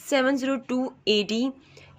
702 AD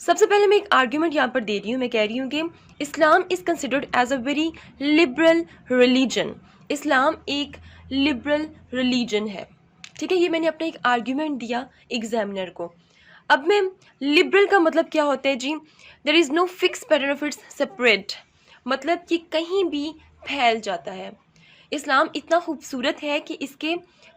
سب سے پہلے میں ایک آرگیومنٹ یہاں پر دے رہی ہوں، میں کہہ رہی ہوں کہ Islam is considered as a very liberal religion. اسلام ایک لبرل ریلیجن ہے. ٹھیک ہے، یہ میں نے اپنا ایک آرگیومنٹ دیا ایگزامنر کو. اب میں لبرل کا مطلب کیا ہوتا ہے جی؟ There is no fix pattern of its spread, مطلب کہ کہیں بھی پھیل جاتا ہے. اسلام اتنا خوبصورت ہے کہ اس کے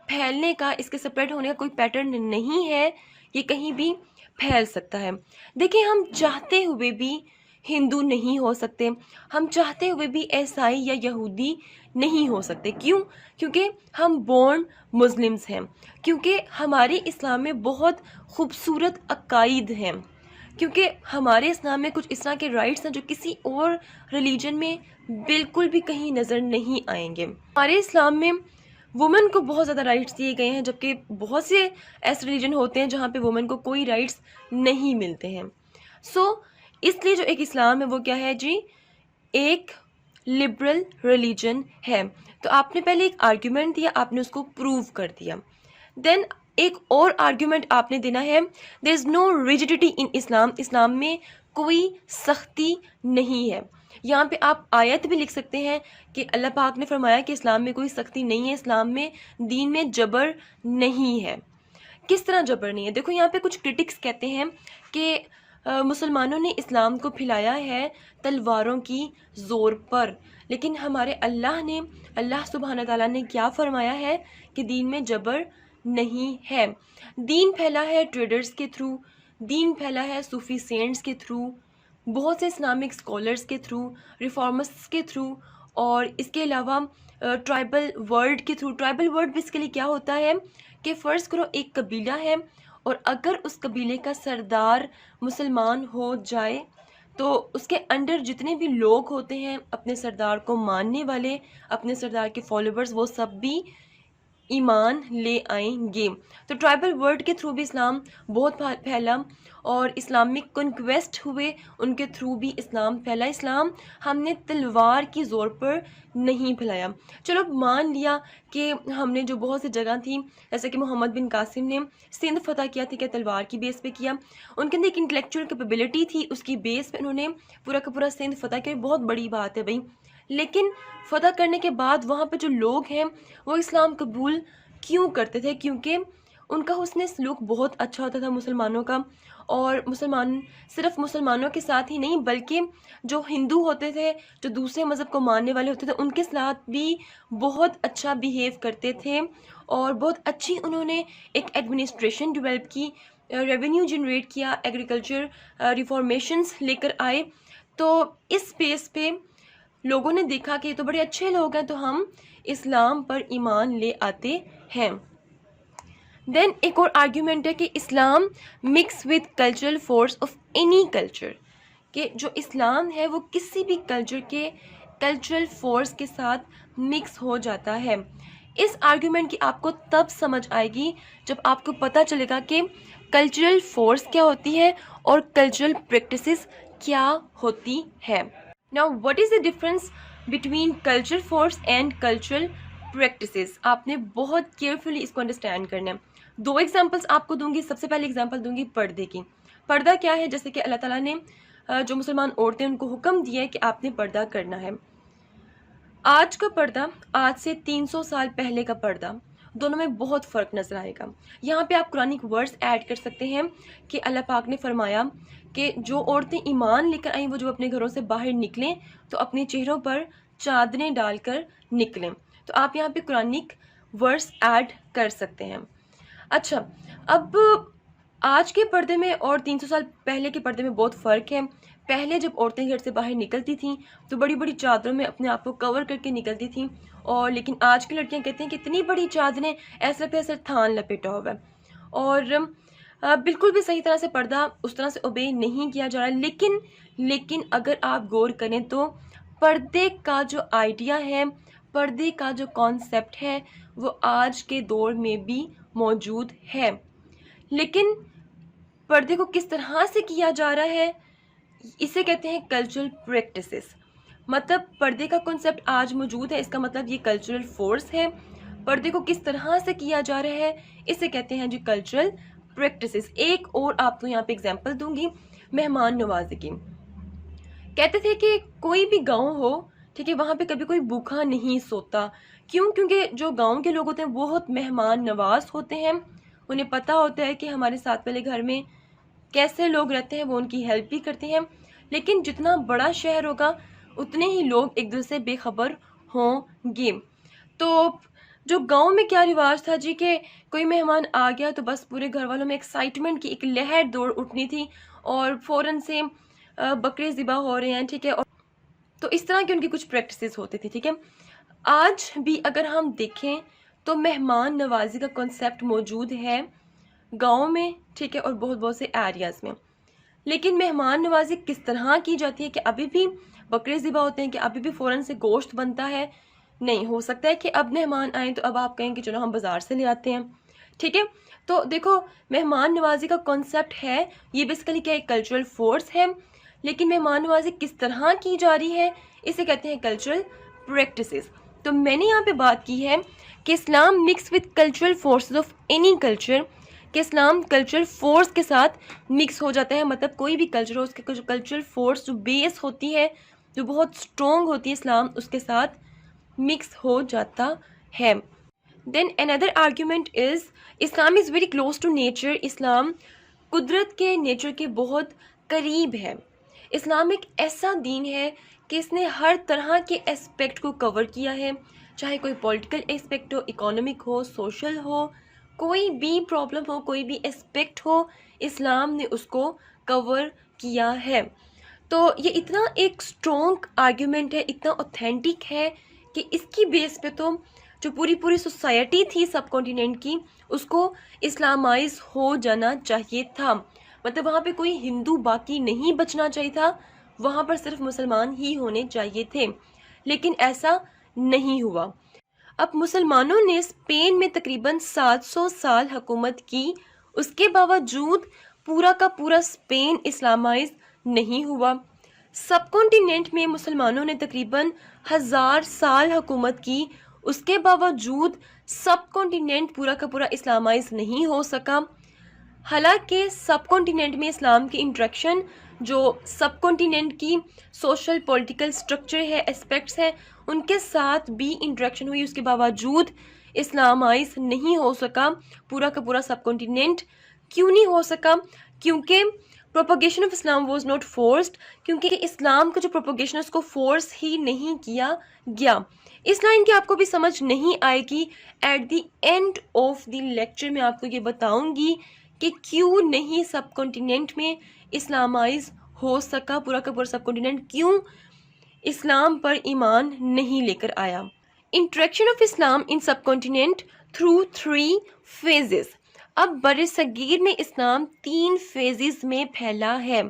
پھیلنے کا، اس کے سپریٹ ہونے کا کوئی پیٹرن نہیں ہے، یہ کہیں بھی پھیل سکتا ہے. دیکھیں، ہم چاہتے ہوئے بھی ہندو نہیں ہو سکتے، ہم چاہتے ہوئے بھی عیسائی یا یہودی نہیں ہو سکتے. کیوں؟ کیونکہ ہم بورن مسلمز ہیں، کیونکہ ہمارے اسلام میں بہت خوبصورت عقائد ہیں، کیونکہ ہمارے اسلام میں کچھ اس طرح کے رائٹس ہیں جو کسی اور ریلیجن میں بالکل بھی کہیں نظر نہیں آئیں گے. ہمارے اسلام میں وومن کو بہت زیادہ رائٹس دیے گئے ہیں، جبکہ بہت سے ایسے ریلیجن ہوتے ہیں جہاں پہ وومن کو کوئی رائٹس نہیں ملتے ہیں. اس لیے جو ایک اسلام ہے وہ کیا ہے جی؟ ایک لبرل ریلیجن ہے. تو آپ نے پہلے ایک آرگیومنٹ دیا، آپ نے اس کو پروو کر دیا. دین ایک اور آرگیومنٹ آپ نے دینا ہے، دیر از نو ریجیڈیٹی ان اسلام. اسلام میں کوئی سختی نہیں ہے. یہاں پہ آپ آیت بھی لکھ سکتے ہیں کہ اللہ پاک نے فرمایا کہ اسلام میں کوئی سختی نہیں ہے، اسلام میں دین میں جبر نہیں ہے. کس طرح جبر نہیں ہے؟ دیکھو، یہاں پہ کچھ کرٹکس کہتے ہیں کہ مسلمانوں نے اسلام کو پھیلایا ہے تلواروں کی زور پر، لیکن ہمارے اللہ سبحانہ تعالیٰ نے کیا فرمایا ہے کہ دین میں جبر نہیں ہے. دین پھیلا ہے ٹریڈرز کے تھرو، دین پھیلا ہے صوفی سینٹس کے تھرو، بہت سے اسلامک اسکالرس کے تھرو، ریفارمسٹ کے تھرو، اور اس کے علاوہ ٹرائبل ورلڈ کے تھرو. ٹرائبل ورلڈ بیسیکلی کیا ہوتا ہے کہ فرض کرو ایک قبیلہ ہے، اور اگر اس قبیلے کا سردار مسلمان ہو جائے تو اس کے انڈر جتنے بھی لوگ ہوتے ہیں اپنے سردار کو ماننے والے، اپنے سردار کے فالوورز، وہ سب بھی ایمان لے آئیں گے. تو ٹرائبل ورلڈ کے تھرو بھی اسلام بہت پھیلا، اور اسلامک کنکویسٹ ہوئے، ان کے تھرو بھی اسلام پھیلا. اسلام ہم نے تلوار کی زور پر نہیں پھیلایا. چلو مان لیا کہ ہم نے جو بہت سی جگہ تھیں، جیسے کہ محمد بن قاسم نے سندھ فتح کیا تھی، کہ تلوار کی بیس پہ کیا. ان کے اندر ایک انٹلیکچوئل کیپیبلٹی تھی، اس کی بیس پہ انہوں نے پورا کا پورا سندھ فتح کیا. بہت بڑی بات ہے بھائی. لیکن فتح کرنے کے بعد وہاں پہ جو لوگ ہیں وہ اسلام قبول کیوں کرتے تھے؟ کیونکہ ان کا حسن سلوک بہت اچھا ہوتا تھا مسلمانوں کا، اور مسلمان صرف مسلمانوں کے ساتھ ہی نہیں بلکہ جو ہندو ہوتے تھے، جو دوسرے مذہب کو ماننے والے ہوتے تھے، ان کے ساتھ بھی بہت اچھا بیہیو کرتے تھے. اور بہت اچھی انہوں نے ایک ایڈمنسٹریشن ڈیولپ کی، ریونیو جنریٹ کیا، ایگریکلچر ریفارمیشنز لے کر آئے. تو اس بیس پہ لوگوں نے دیکھا کہ یہ تو بڑے اچھے لوگ ہیں، تو ہم اسلام پر ایمان لے آتے ہیں. دین ایک اور آرگیومنٹ ہے کہ Islam mix with cultural force of any culture, کہ جو اسلام ہے وہ کسی بھی کلچر کے کلچرل فورس کے ساتھ مکس ہو جاتا ہے. اس آرگیومنٹ کی آپ کو تب سمجھ آئے گی جب آپ کو پتہ چلے گا کہ کلچرل فورس کیا ہوتی ہے اور کلچرل پریکٹسز کیا ہوتی ہے. Now, what is the difference between cultural force and cultural practices؟ آپ نے بہت کیئرفلی اس کو انڈرسٹینڈ کرنا ہے. 2 ایگزامپلس آپ کو دوں گی. سب سے پہلے ایگزامپل دوں گی پردے کی. پردہ کیا ہے؟ جیسے کہ اللہ تعالیٰ نے جو مسلمان عورتیں ان کو حکم دیا ہے کہ آپ نے پردہ کرنا ہے. آج کا پردہ، آج سے 300 سال پہلے کا پردہ، دونوں میں بہت فرق نظر آئے گا. یہاں پہ آپ قرآنک ورڈز ایڈ کر سکتے ہیں کہ اللہ پاک نے فرمایا کہ جو عورتیں ایمان لے کر آئیں وہ جو اپنے گھروں سے باہر نکلیں تو اپنے چہروں پر چادریں ڈال کر نکلیں. تو آپ یہاں پہ قرآنک ورڈز ایڈ کر سکتے ہیں. اچھا، اب آج کے پردے میں اور 300 سال پہلے کے پردے میں بہت فرق ہے. پہلے جب عورتیں گھر سے باہر نکلتی تھیں تو بڑی بڑی چادروں میں اپنے آپ کو کور کر کے نکلتی تھیں، اور لیکن آج کی لڑکیاں کہتے ہیں کہ اتنی بڑی چادریں، ایسا لگتا ہے ایسا تھان لپیٹا ہوا ہے. اور بالکل بھی صحیح طرح سے پردہ اس طرح سے اوبے نہیں کیا جا رہا. لیکن اگر آپ غور کریں تو پردے کا جو آئیڈیا ہے، پردے کا جو کانسیپٹ ہے، وہ آج کے دور میں بھی موجود ہے. لیکن پردے کو کس طرح سے کیا جا رہا ہے، اسے کہتے ہیں کلچرل پریکٹسز. مطلب پردے کا کنسیپٹ آج موجود ہے، اس کا مطلب یہ کلچرل فورس ہے. پردے کو کس طرح سے کیا جا رہا ہے، اسے کہتے ہیں جی کلچرل پریکٹسز. ایک اور آپ کو یہاں پہ ایگزامپل دوں گی. مہمان نوازی کی. کہتے تھے کہ کوئی بھی گاؤں ہو ٹھیک ہے وہاں پہ کبھی کوئی بھوکا نہیں سوتا. کیوں؟ کیونکہ جو گاؤں کے لوگ ہوتے ہیں بہت مہمان نواز ہوتے ہیں. انہیں پتہ ہوتا ہے کہ ہمارے ساتھ والے گھر میں کیسے لوگ رہتے ہیں, وہ ان کی ہیلپ بھی کرتے ہیں. لیکن جتنا بڑا شہر ہوگا اتنے ہی لوگ ایک دوسرے سے بے خبر ہوں گے. تو جو گاؤں میں کیا رواج تھا جی کہ کوئی مہمان آ گیا تو بس پورے گھر والوں میں ایکسائٹمنٹ کی ایک لہر دوڑ اٹھنی تھی اور فوراً سے بکرے ذبح ہو رہے ہیں ٹھیک ہے. تو اس طرح کی ان کی کچھ پریکٹسز ہوتی تھی ٹھیک ہے. آج بھی اگر ہم دیکھیں تو مہمان نوازی کا کنسیپٹ موجود ہے گاؤں میں ٹھیک ہے اور بہت سے ایریاز میں. لیکن مہمان نوازی کس طرح کی جاتی ہے کہ ابھی بھی بکرے ذبح ہوتے ہیں, کہ ابھی بھی فوراً سے گوشت بنتا ہے؟ نہیں. ہو سکتا ہے کہ اب مہمان آئیں تو اب آپ کہیں کہ چلو ہم بازار سے لے آتے ہیں ٹھیک ہے. تو دیکھو مہمان نوازی کا کانسیپٹ ہے یہ بیسیکلی کیا ایک کلچرل فورس ہے. لیکن مہمان نوازی کس طرح کی جا رہی ہے اسے کہتے ہیں کلچرل پریکٹسز. تو میں نے یہاں پہ بات کی ہے کہ Islam mix with cultural forces of any culture, کہ اسلام کلچرل فورس کے ساتھ مکس ہو جاتا ہے. مطلب کوئی بھی کلچر ہو اس کے کلچرل فورس جو بیس ہوتی ہے جو بہت اسٹرانگ ہوتی ہے اسلام اس کے ساتھ مکس ہو جاتا ہے. دین اندر argument is Islam is very close to nature. اسلام قدرت کے نیچر کے بہت قریب ہے. اسلام ایک ایسا دین ہے کہ اس نے ہر طرح کے اسپیکٹ کو کور کیا ہے, چاہے کوئی پولیٹیکل اسپیکٹ ہو, اکانومک ہو, سوشل ہو, کوئی بھی پرابلم ہو, کوئی بھی اسپیکٹ ہو, اسلام نے اس کو کور کیا ہے. تو یہ اتنا ایک اسٹرانگ آرگیومنٹ ہے, اتنا اوتھینٹک ہے کہ اس کی بیس پہ تو جو پوری سوسائٹی تھی سب کانٹیننٹ کی اس کو اسلامائز ہو جانا چاہیے تھا. مطلب وہاں پہ کوئی ہندو باقی نہیں بچنا چاہیے تھا, وہاں پر صرف مسلمان ہی ہونے چاہیے تھے. لیکن ایسا نہیں ہوا. اب مسلمانوں نے اسپین میں تقریباً 700 سال حکومت کی, اس کے باوجود پورا کا پورا اسپین اسلامائز نہیں ہوا. سب کانٹیننٹ میں مسلمانوں نے تقریباً 1000 سال حکومت کی, اس کے باوجود سب کانٹیننٹ پورا کا پورا اسلامائز نہیں ہو سکا. حالانکہ سب کانٹیننٹ میں اسلام کی انٹریکشن جو سب کانٹیننٹ کی سوشل پولیٹیکل سٹرکچر ہے, اسپیکٹس ہیں, ان کے ساتھ بھی انٹریکشن ہوئی, اس کے باوجود اسلامائز نہیں ہو سکا پورا کا پورا سب کانٹیننٹ. کیوں نہیں ہو سکا؟ کیونکہ propagation of Islam was not forced, کیونکہ اسلام کا جو پروپیگیشن اس کو فورس ہی نہیں کیا گیا. اس لائن کی آپ کو بھی سمجھ نہیں آئے گی. At the end of the lecture میں آپ کو یہ بتاؤں گی کہ کیوں نہیں سب کانٹیننٹ میں اسلامائز ہو سکا پورا کا پورا سب کانٹیننٹ, کیوں اسلام پر ایمان نہیں لے کر آیا. Interaction of Islam in sub continent through 3 phases. اب بر صغیر میں اسلام 3 phases میں پھیلا ہے.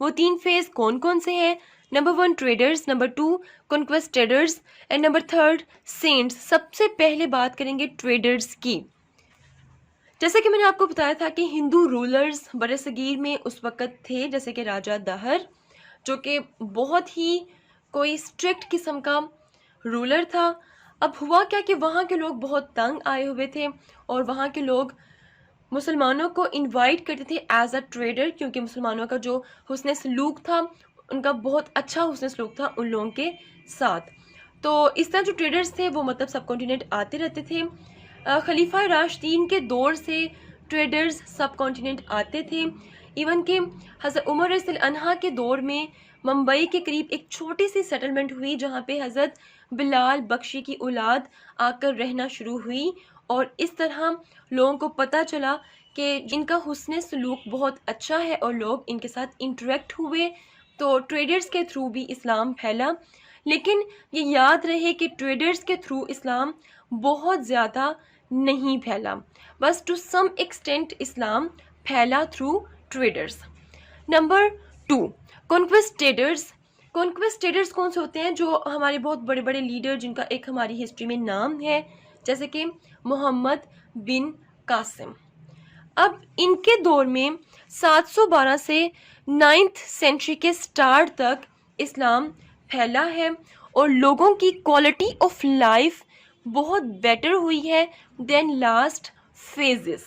وہ 3 فیز کون کون سے ہیں؟ Number 1 traders, number 2 conquistadors and number 3 saints. سب سے پہلے بات کریں گے ٹریڈرز کی. جیسے کہ میں نے آپ کو بتایا تھا کہ ہندو رولرز بر صغیر میں اس وقت تھے, جیسے کہ راجہ دہر جو کہ بہت ہی کوئی اسٹرکٹ قسم کا رولر تھا. اب ہوا کیا کہ وہاں کے لوگ بہت تنگ آئے ہوئے تھے اور وہاں کے لوگ مسلمانوں کو انوائٹ کرتے تھے ایز اے ٹریڈر, کیونکہ مسلمانوں کا جو حسن سلوک تھا ان کا بہت اچھا حسن سلوک تھا ان لوگوں کے ساتھ. تو اس طرح جو ٹریڈرز تھے وہ مطلب سب کانٹیننٹ آتے رہتے تھے. خلیفہ راشدین کے دور سے ٹریڈرز سب کانٹیننٹ آتے تھے. ایون کہ حضرت عمر رضی اللہ عنہ کے دور میں ممبئی کے قریب ایک چھوٹی سی سیٹلمنٹ ہوئی جہاں پہ حضرت بلال بخشی کی اولاد آ کر رہنا شروع ہوئی, اور اس طرح لوگوں کو پتہ چلا کہ ان کا حسن سلوک بہت اچھا ہے اور لوگ ان کے ساتھ انٹریکٹ ہوئے. تو ٹریڈرز کے تھرو بھی اسلام پھیلا. لیکن یہ یاد رہے کہ ٹریڈرز کے تھرو اسلام بہت زیادہ نہیں پھیلا, بس ٹو سم ایکسٹینٹ اسلام پھیلا تھرو ٹریڈرز. نمبر 2 کنکویسٹیڈرز. کنکویسٹیڈرز کون سے ہوتے ہیں؟ جو ہمارے بہت بڑے بڑے لیڈر جن کا ایک ہماری ہسٹری میں نام ہے, جیسے کہ محمد بن قاسم. اب ان کے دور میں 712 سے 9th سینچری کے سٹارٹ تک اسلام پھیلا ہے اور لوگوں کی کوالٹی آف لائف بہت بیٹر ہوئی ہے دین لاسٹ فیزز.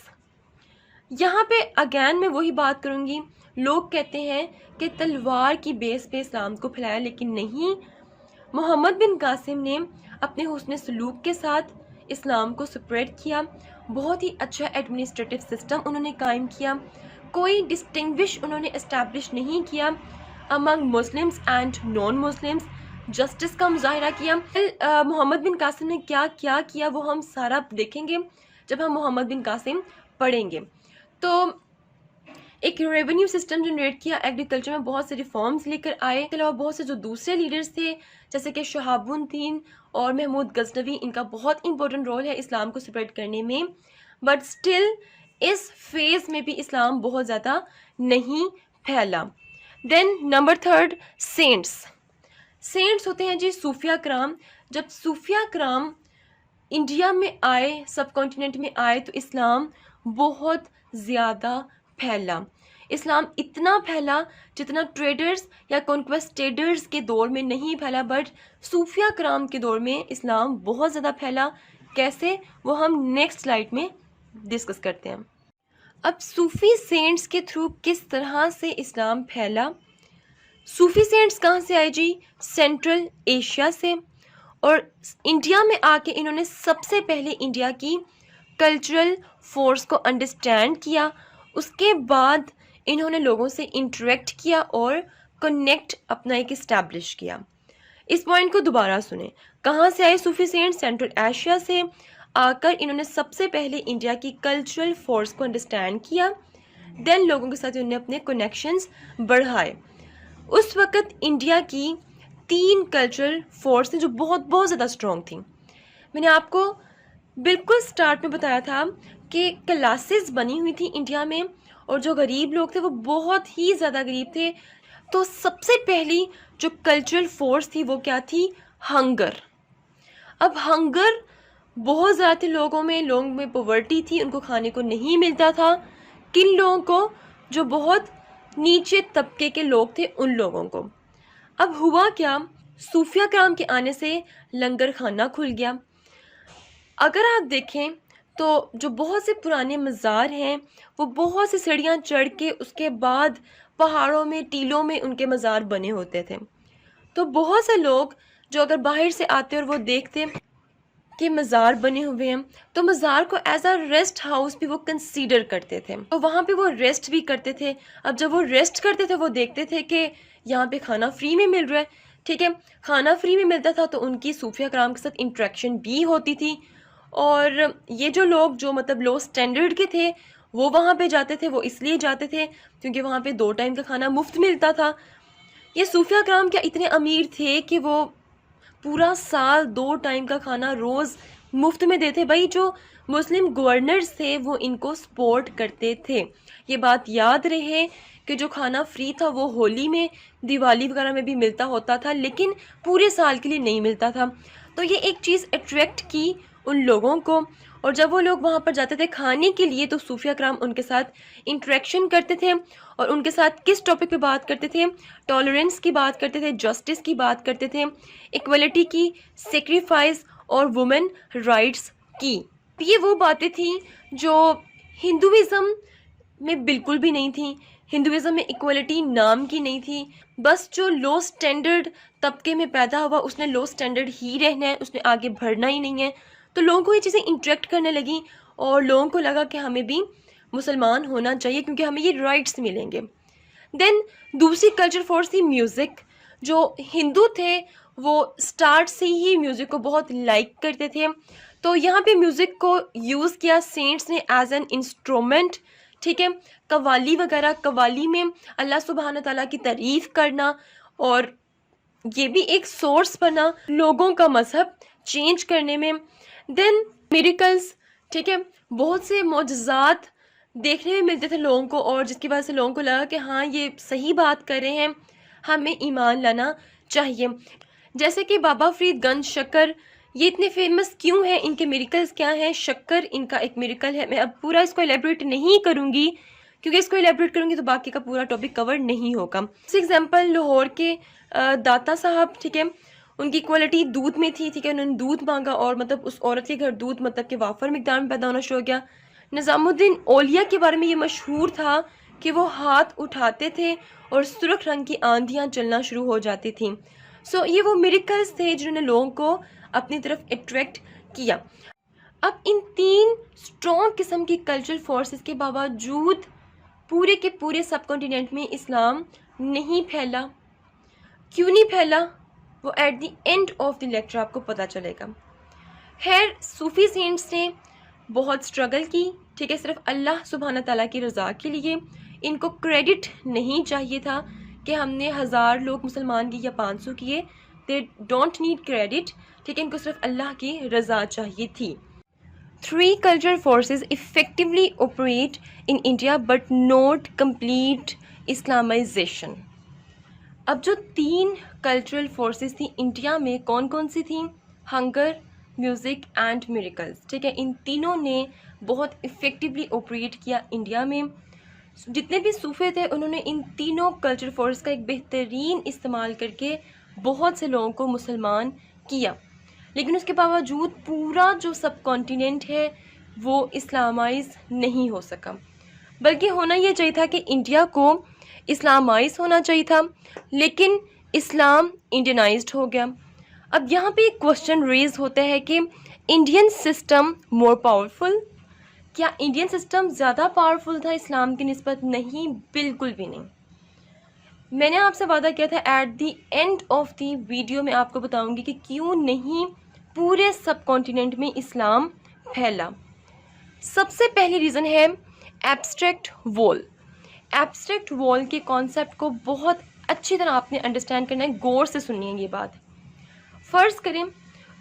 یہاں پہ اگین میں وہی بات کروں گی, لوگ کہتے ہیں کہ تلوار کی بیس پہ اسلام کو پھیلایا، لیکن نہیں، محمد بن قاسم نے اپنے حسن سلوک کے ساتھ اسلام کو سپریڈ کیا، بہت ہی اچھا ایڈمنسٹریٹو سسٹم انہوں نے قائم کیا، کوئی ڈسٹنگوش انہوں نے اسٹیبلش نہیں کیا among Muslims and non Muslims, justice کا مظاہرہ کیا۔ محمد بن قاسم نے کیا کیا وہ ہم سارا دیکھیں گے جب ہم محمد بن قاسم پڑھیں گے۔ تو ایک ریونیو سسٹم جنریٹ کیا، ایگریکلچر میں بہت سے ریفارمز لے کر آئے، اس کے علاوہ بہت سے جو دوسرے لیڈرز تھے جیسے کہ شہاب الدین اور محمود غزنوی، ان کا بہت امپورٹنٹ رول ہے اسلام کو سپریڈ کرنے میں، بٹ سٹل اس فیز میں بھی اسلام بہت زیادہ نہیں پھیلا۔ دین نمبر 3 سینٹس ہوتے ہیں جی صوفیہ کرام۔ جب صوفیہ کرام انڈیا میں آئے، سب کانٹیننٹ میں آئے، تو اسلام بہت زیادہ پھیلا۔ اسلام اتنا پھیلا جتنا ٹریڈرز یا کانکویسٹیڈرز کے دور میں نہیں پھیلا، بٹ صوفیہ کرام کے دور میں اسلام بہت زیادہ پھیلا۔ کیسے، وہ ہم نیکسٹ سلائیڈ میں ڈسکس کرتے ہیں۔ اب صوفی سینٹس کے تھرو کس طرح سے اسلام پھیلا؟ صوفی سینٹس کہاں سے آئے جی؟ سینٹرل ایشیا سے، اور انڈیا میں آ کے انہوں نے سب سے پہلے انڈیا کی کلچرل فورس کو انڈرسٹینڈ کیا، اس کے بعد انہوں نے لوگوں سے انٹریکٹ کیا اور کنیکٹ اپنا ایک اسٹیبلش کیا۔ اس پوائنٹ کو دوبارہ سنیں، کہاں سے آئے صوفی سینٹ؟ سینٹرل ایشیا سے آ کر انہوں نے سب سے پہلے انڈیا کی کلچرل فورس کو انڈرسٹینڈ کیا، دین لوگوں کے ساتھ انہوں نے اپنے کنیکشنز بڑھائے۔ اس وقت انڈیا کی 3 کلچرل فورس تھیں جو بہت زیادہ اسٹرانگ تھیں۔ میں نے آپ کو بالکل سٹارٹ میں بتایا تھا کہ کلاسز بنی ہوئی تھی انڈیا میں، اور جو غریب لوگ تھے وہ بہت ہی زیادہ غریب تھے۔ تو سب سے پہلی جو کلچرل فورس تھی وہ کیا تھی؟ ہنگر۔ اب ہنگر بہت زیادہ تھے لوگوں میں پاورٹی تھی، ان کو کھانے کو نہیں ملتا تھا۔ کن لوگوں کو؟ جو بہت نیچے طبقے کے لوگ تھے، ان لوگوں کو۔ اب ہوا کیا؟ صوفیہ کرام کے آنے سے لنگر خانہ کھل گیا۔ اگر آپ دیکھیں تو جو بہت سے پرانے مزار ہیں وہ بہت سی سیڑھیاں چڑھ کے اس کے بعد پہاڑوں میں، ٹیلوں میں ان کے مزار بنے ہوتے تھے۔ تو بہت سے لوگ جو اگر باہر سے آتے اور وہ دیکھتے کہ مزار بنے ہوئے ہیں تو مزار کو ایز اے ریسٹ ہاؤس بھی وہ کنسیڈر کرتے تھے، تو وہاں پہ وہ ریسٹ بھی کرتے تھے۔ اب جب وہ ریسٹ کرتے تھے وہ دیکھتے تھے کہ یہاں پہ کھانا فری میں مل رہا ہے، ٹھیک ہے، کھانا فری میں ملتا تھا تو ان کی صوفیہ کرام کے ساتھ انٹریکشن بھی ہوتی تھی، اور یہ جو لوگ جو مطلب لو سٹینڈرڈ کے تھے وہ وہاں پہ جاتے تھے، وہ اس لیے جاتے تھے کیونکہ وہاں پہ 2 ٹائم کا کھانا مفت ملتا تھا۔ یہ صوفیہ کرام کیا اتنے امیر تھے کہ وہ پورا سال 2 ٹائم کا کھانا روز مفت میں دیتے؟ بھائی جو مسلم گورنرز تھے وہ ان کو سپورٹ کرتے تھے۔ یہ بات یاد رہے کہ جو کھانا فری تھا وہ ہولی میں، دیوالی وغیرہ میں بھی ملتا ہوتا تھا، لیکن پورے سال کے لیے نہیں ملتا تھا۔ تو یہ ایک چیز اٹریکٹ کی ان لوگوں کو، اور جب وہ لوگ وہاں پر جاتے تھے کھانے کے لیے تو صوفیہ کرام ان کے ساتھ انٹریکشن کرتے تھے، اور ان کے ساتھ کس ٹاپک پہ بات کرتے تھے؟ ٹالرنس کی بات کرتے تھے، جسٹس کی بات کرتے تھے، ایکویلٹی کی، سیکریفائس اور وومن رائٹس کی۔ یہ وہ باتیں تھیں جو ہندوازم میں بالکل بھی نہیں تھیں۔ ہندوازم میں ایکویلٹی نام کی نہیں تھی، بس جو لو سٹینڈرڈ طبقے میں پیدا ہوا اس نے لو سٹینڈرڈ ہی رہنا ہے، اس نے آگے بڑھنا ہی نہیں ہے۔ تو لوگوں کو یہ چیزیں انٹریکٹ کرنے لگیں اور لوگوں کو لگا کہ ہمیں بھی مسلمان ہونا چاہیے کیونکہ ہمیں یہ رائٹس ملیں گے۔ دین دوسری کلچر فورس تھی میوزک۔ جو ہندو تھے وہ سٹارٹ سے ہی میوزک کو بہت لائک کرتے تھے، تو یہاں پہ میوزک کو یوز کیا سینٹس نے ایز این انسٹرومنٹ، ٹھیک ہے، قوالی وغیرہ، قوالی میں اللہ سبحانہ تعالیٰ کی تعریف کرنا، اور یہ بھی ایک سورس بنا لوگوں کا مذہب چینج کرنے میں۔ دین میریکلز، ٹھیک ہے، بہت سے معجزات دیکھنے میں ملتے تھے لوگوں کو، اور جس کی وجہ سے لوگوں کو لگا کہ ہاں یہ صحیح بات کر رہے ہیں، ہمیں ایمان لانا چاہیے۔ جیسے کہ بابا فرید گنج شکر، یہ اتنے فیمس کیوں ہیں؟ ان کے میریکلز کیا ہیں؟ شکر ان کا ایک میریکل ہے۔ میں اب پورا اس کو ایلیبریٹ نہیں کروں گی کیونکہ اس کو ایلیبریٹ کروں گی تو باقی کا پورا ٹاپک کور نہیں ہوگا۔ فار ایگزامپل لاہور کے داتا صاحب، ٹھیک ہے، ان کی کوالٹی دودھ میں تھی، ٹھیک ہے، انہوں نے دودھ مانگا اور مطلب اس عورت کے گھر دودھ مطلب کہ وافر مقدار میں پیدا ہونا شروع ہو گیا۔ نظام الدین اولیاء کے بارے میں یہ مشہور تھا کہ وہ ہاتھ اٹھاتے تھے اور سرخ رنگ کی آندھیاں چلنا شروع ہو جاتی تھیں. سو یہ وہ میریکلز تھے جنہوں نے لوگوں کو اپنی طرف اٹریکٹ کیا. اب ان 3 اسٹرانگ قسم کی کلچرل فورسز کے باوجود پورے کے پورے سب کانٹیننٹ میں اسلام نہیں پھیلا. کیوں نہیں پھیلا؟ وہ at the end of the lecture آپ کو پتہ چلے گا. خیر، صوفی سینٹس نے بہت اسٹرگل کی، ٹھیک ہے، صرف اللہ سبحانہ تعالیٰ کی رضا کے لیے. ان کو کریڈٹ نہیں چاہیے تھا کہ ہم نے 1000 لوگ مسلمان کیے یا 500 کیے. دے ڈونٹ نیڈ کریڈٹ، ٹھیک ہے، ان کو صرف اللہ کی رضا چاہیے تھی. 3 cultural forces effectively operate in India but not complete Islamization. اب جو 3 کلچرل فورسز تھیں انڈیا میں کون کون سی تھیں؟ ہنگر، میوزک اینڈ میریکلز، ٹھیک ہے. ان تینوں نے بہت افیکٹولی آپریٹ کیا انڈیا میں. جتنے بھی صوفے تھے انہوں نے ان تینوں کلچرل فورس کا ایک بہترین استعمال کر کے بہت سے لوگوں کو مسلمان کیا. لیکن اس کے باوجود پورا جو سب کانٹیننٹ ہے وہ اسلامائز نہیں ہو سکا، بلکہ ہونا یہ چاہیے تھا کہ انڈیا کو اسلامائز ہونا چاہیے تھا، لیکن اسلام انڈینائزڈ ہو گیا. اب یہاں پہ ایک کوشچن ریز ہوتا ہے کہ انڈین سسٹم مور پاورفل، کیا انڈین سسٹم زیادہ پاورفل تھا اسلام کی نسبت؟ نہیں، بالکل بھی نہیں. میں نے آپ سے وعدہ کیا تھا at the end of the video میں آپ کو بتاؤں گی کہ کیوں نہیں پورے سب کانٹیننٹ میں اسلام پھیلا. سب سے پہلی ریزن ہے ایبسٹریکٹ وال. ایبسٹریکٹ وال کے کانسیپٹ کو بہت اچھی طرح آپ نے انڈرسٹینڈ کرنا ہے، غور سے سنیے یہ بات. فرض کریں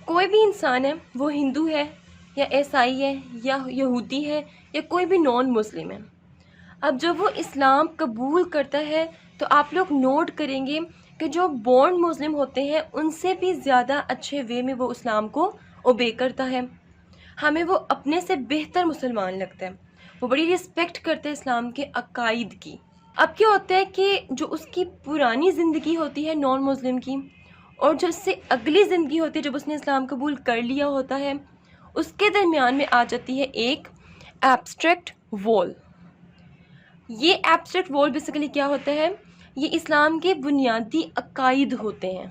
کوئی بھی انسان ہے، وہ ہندو ہے یا عیسائی ہے یا یہودی ہے یا کوئی بھی نان مسلم ہے. اب جب وہ اسلام قبول کرتا ہے تو آپ لوگ نوٹ کریں گے کہ جو بورن مسلم ہوتے ہیں ان سے بھی زیادہ اچھے وے میں وہ اسلام کو اوبے کرتا ہے. ہمیں وہ اپنے سے بہتر مسلمان لگتا ہے، وہ بڑی رسپیکٹ کرتے ہیں اسلام کے عقائد کی. اب کیا ہوتا ہے کہ جو اس کی پرانی زندگی ہوتی ہے نان مسلم کی، اور جو اس سے اگلی زندگی ہوتی ہے جب اس نے اسلام قبول کر لیا ہوتا ہے، اس کے درمیان میں آ جاتی ہے ایک ایبسٹریکٹ وال. یہ ایبسٹریکٹ وال بیسیکلی کیا ہوتا ہے؟ یہ اسلام کے بنیادی عقائد ہوتے ہیں.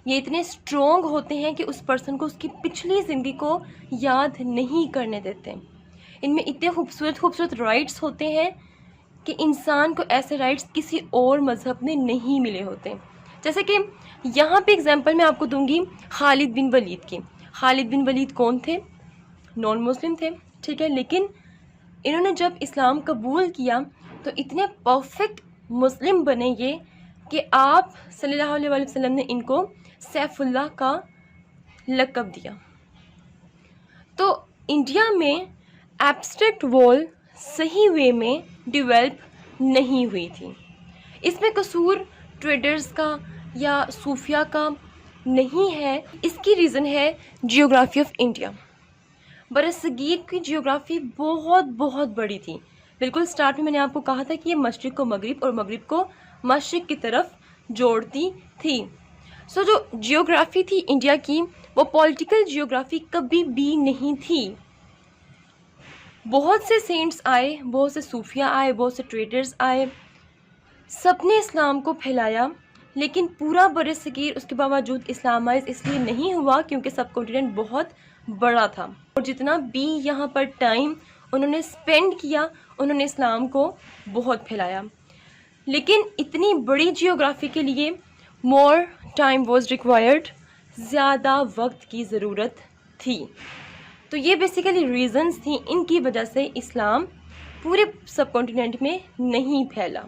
یہ اتنے اسٹرانگ ہوتے ہیں کہ اس پرسن کو اس کی پچھلی زندگی کو یاد نہیں کرنے دیتے. ان میں اتنے خوبصورت خوبصورت رائٹس ہوتے ہیں کہ انسان کو ایسے رائٹس کسی اور مذہب میں نہیں ملے ہوتے. جیسے کہ یہاں پہ اگزامپل میں آپ کو دوں گی خالد بن ولید کی. خالد بن ولید کون تھے؟ نان مسلم تھے، ٹھیک ہے، لیکن انہوں نے جب اسلام قبول کیا تو اتنے پرفیکٹ مسلم بنے یہ کہ آپ صلی اللہ علیہ وآلہ وسلم نے ان کو سیف اللہ کا لقب دیا. تو انڈیا میں ایبسٹریکٹ وال صحیح وے میں ڈیولپ نہیں ہوئی تھی. اس میں قصور ٹریڈرز کا یا صوفیہ کا نہیں ہے، اس کی ریزن ہے جیوگرافی آف انڈیا. برصغیر کی جیوگرافی بہت بہت بڑی تھی. بالکل سٹارٹ میں نے آپ کو کہا تھا کہ یہ مشرق کو مغرب اور مغرب کو مشرق کی طرف جوڑتی تھی. سو جو جیوگرافی تھی انڈیا کی وہ پولیٹیکل جیوگرافی کبھی بھی نہیں تھی. بہت سے سینٹس آئے، بہت سے صوفیہ آئے، بہت سے ٹریڈرز آئے، سب نے اسلام کو پھیلایا، لیکن پورا برصغیر اس کے باوجود اسلامائز اس لیے نہیں ہوا کیونکہ سب کانٹیننٹ بہت بڑا تھا. اور جتنا بھی یہاں پر ٹائم انہوں نے اسپینڈ کیا انہوں نے اسلام کو بہت پھیلایا. لیکن اتنی بڑی جیوگرافی کے لیے مور ٹائم واز ریکوائرڈ، زیادہ وقت کی ضرورت تھی. تو یہ بیسیکلی ریزنز تھیں ان کی وجہ سے اسلام پورے سب کانٹیننٹ میں نہیں پھیلا،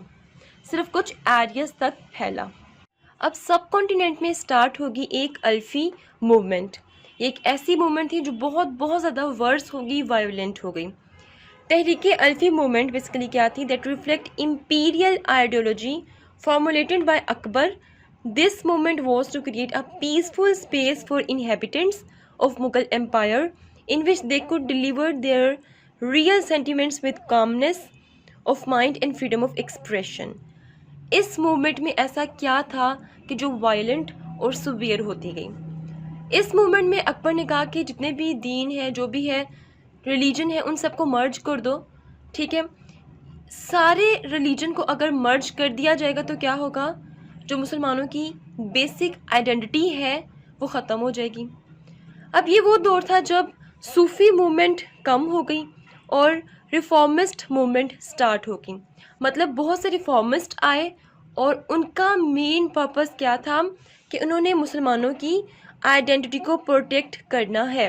صرف کچھ ایریاز تک پھیلا. اب سب کانٹیننٹ میں سٹارٹ ہوگی ایک الفی موومنٹ. ایک ایسی موومنٹ تھی جو بہت بہت زیادہ ورس ہوگی، وائلنٹ ہو گئی. تحریک الفی موومنٹ بیسیکلی کیا تھی؟ That reflect imperial ideology formulated by Akbar. This movement was to create a peaceful space for inhabitants of Mughal empire in which they could deliver their real sentiments with calmness of mind and freedom of expression. اس movement میں ایسا کیا تھا کہ جو violent اور severe ہوتی گئی؟ اس موومنٹ میں اکبر نے کہا کہ جتنے بھی دین ہے، جو بھی ہے، ریلیجن ہے، ان سب کو مرج کر دو، ٹھیک ہے، سارے ریلیجن کو اگر مرج کر دیا جائے گا تو کیا ہوگا؟ جو مسلمانوں کی بیسک آئیڈینٹی ہے وہ ختم ہو جائے گی۔ اب یہ وہ دور تھا جب صوفی موومنٹ کم ہو گئی اور ریفارمسٹ موومنٹ سٹارٹ ہو گئی۔ مطلب بہت سے ریفارمسٹ آئے اور ان کا مین پرپس کیا تھا کہ انہوں نے مسلمانوں کی آئیڈینٹی کو پروٹیکٹ کرنا ہے۔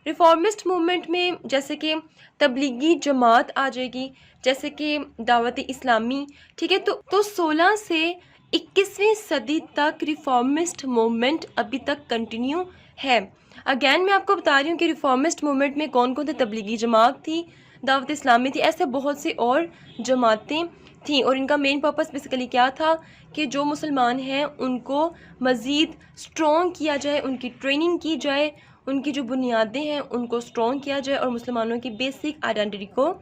ریفارمسٹ موومنٹ میں جیسے کہ تبلیغی جماعت آ جائے گی، جیسے کہ دعوت اسلامی، ٹھیک ہے، تو 16 سے 21ویں صدی تک ریفارمسٹ موومنٹ ابھی تک کنٹینیو ہے۔ اگین میں آپ کو بتا رہی ہوں کہ ریفارمسٹ موومنٹ میں کون کون تھے؟ تبلیغی جماعت تھی، دعوت اسلامی تھی، ایسے بہت سی اور جماعتیں تھیں، اور ان کا مین پرپس بیسیکلی کیا تھا کہ جو مسلمان ہیں ان کو مزید اسٹرانگ کیا جائے، ان کی ٹریننگ کی جائے، ان کی جو بنیادیں ہیں ان کو اسٹرانگ کیا جائے اور مسلمانوں کی بیسک آئیڈینٹی کو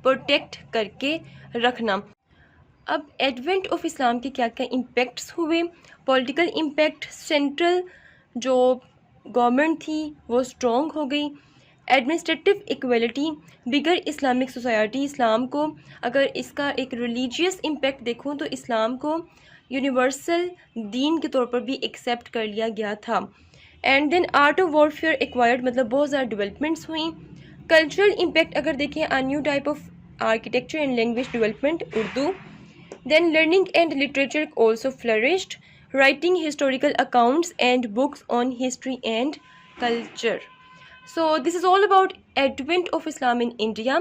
پروٹیکٹ کر کے رکھنا۔ اب ایڈونٹ آف اسلام کے کیا کیا امپیکٹس ہوئے؟ پولیٹیکل امپیکٹ، سینٹرل جو گورنمنٹ تھی وہ اسٹرانگ ہو گئی، ایڈمنسٹریٹو ایکویلٹی، بگر اسلامک سوسائٹی، اسلام کو اگر اس کا ایک ریلیجیس امپیکٹ دیکھوں تو اسلام کو یونیورسل دین کے طور پر بھی ایکسیپٹ کر لیا گیا تھا۔ And then art of warfare acquired, مطلب بہت زیادہ ڈیولپمنٹس ہوئیں۔ کلچرل امپیکٹ اگر دیکھیں، a new type of architecture and language development, Urdu. Then learning and literature also flourished, writing historical accounts and books on history and culture. So this is all about advent of Islam in India.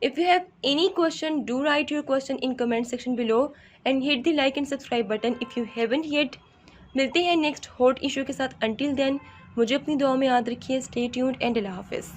If you have any question, do write your question in comment section below and hit the like and subscribe button if you haven't yet. ملتے ہیں next hot issue کے ساتھ. until then مجھے اپنی دعاؤں میں یاد رکھیے. stay tuned and اللہ حافظ.